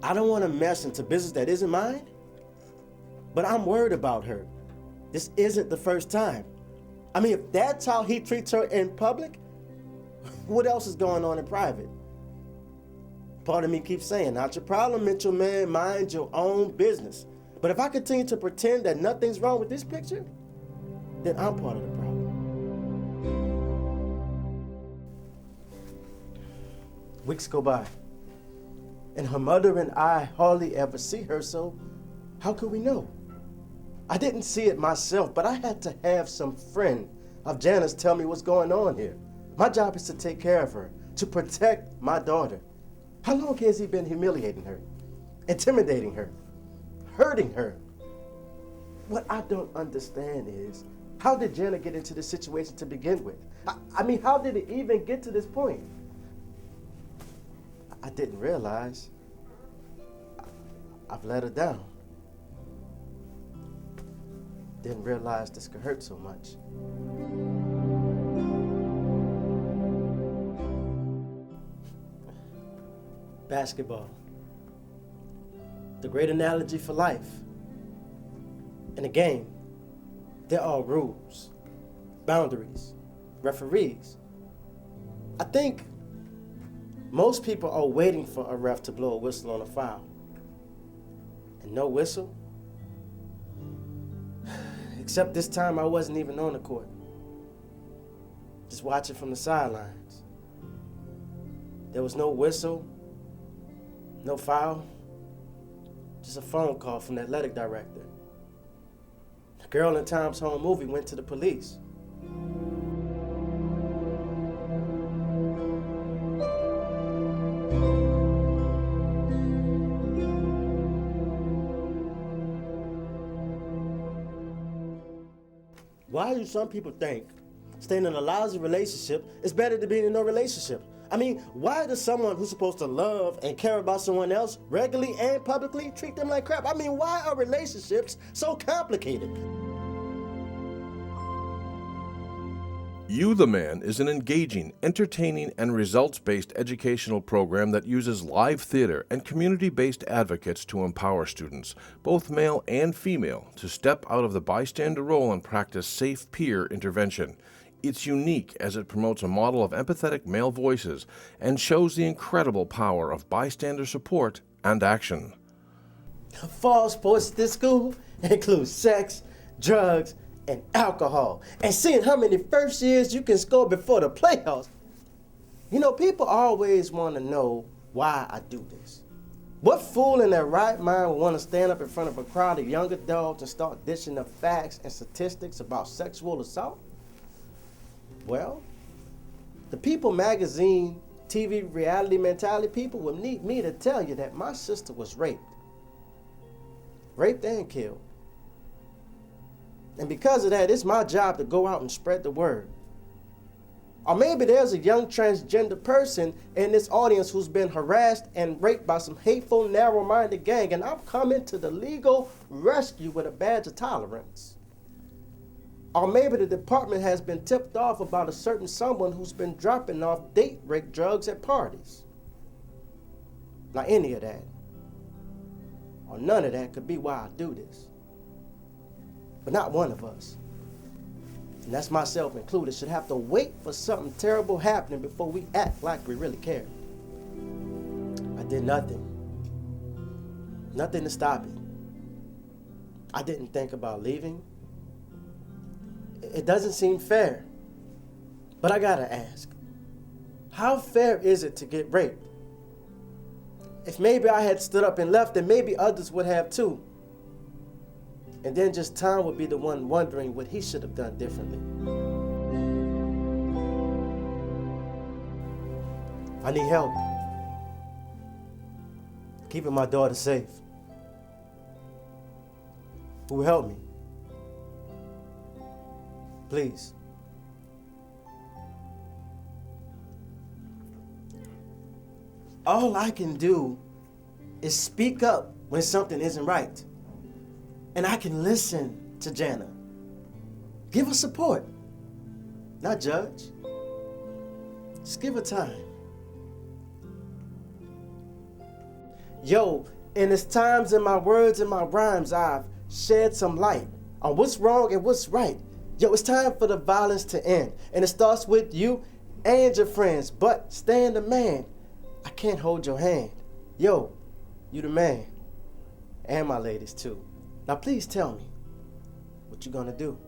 I don't want to mess into business that isn't mine, but I'm worried about her. This isn't the first time. I mean, if that's how he treats her in public, what else is going on in private? Part of me keeps saying, not your problem, Mitchell, man, mind your own business. But if I continue to pretend that nothing's wrong with this picture, then I'm part of the problem. Weeks go by, and her mother and I hardly ever see her, so how could we know? I didn't see it myself, but I had to have some friend of Jana's tell me what's going on here. My job is to take care of her, to protect my daughter. How long has he been humiliating her, intimidating her, hurting her? What I don't understand is, how did Jana get into this situation to begin with? I mean, how did it even get to this point? I didn't realize I've let her down. Didn't realize this could hurt so much. Basketball. The great analogy for life. In a game, there are rules, boundaries, referees. I think most people are waiting for a ref to blow a whistle on a foul. And no whistle? Except this time I wasn't even on the court. Just watching from the sidelines. There was no whistle, no foul, just a phone call from the athletic director. The girl in Tom's home movie went to the police. Why do some people think staying in a lousy relationship is better than being in no relationship? I mean, why does someone who's supposed to love and care about someone else regularly and publicly treat them like crap? I mean, why are relationships so complicated? You the Man is an engaging, entertaining, and results-based educational program that uses live theater and community-based advocates to empower students, both male and female, to step out of the bystander role and practice safe peer intervention. It's unique as it promotes a model of empathetic male voices and shows the incredible power of bystander support and action. Fall sports at this school includes sex, drugs, and alcohol, and seeing how many first years you can score before the playoffs. You know, people always want to know why I do this. What fool in their right mind would want to stand up in front of a crowd of young adults and start dishing up facts and statistics about sexual assault? Well, the People magazine, TV reality mentality people will need me to tell you that my sister was raped. Raped and killed. And because of that, it's my job to go out and spread the word. Or maybe there's a young transgender person in this audience who's been harassed and raped by some hateful, narrow-minded gang, and I'm coming to the legal rescue with a badge of tolerance. Or maybe the department has been tipped off about a certain someone who's been dropping off date rape drugs at parties. Now, any of that, or none of that, could be why I do this. But not one of us, and that's myself included, should have to wait for something terrible happening before we act like we really care. I did nothing. Nothing to stop it. I didn't think about leaving. It doesn't seem fair. But I gotta ask, how fair is it to get raped? If maybe I had stood up and left, then maybe others would have too. And then just Tom would be the one wondering what he should have done differently. I need help. Keeping my daughter safe. Who will help me? Please. All I can do is speak up when something isn't right. And I can listen to Jana. Give her support, not judge. Just give her time. Yo, And it's times in my words and my rhymes I've shed some light on what's wrong and what's right. Yo, it's time for the violence to end. And it starts with you and your friends. But stand the man. I can't hold your hand. Yo, you the man. And my ladies too. Now please tell me what you gonna do.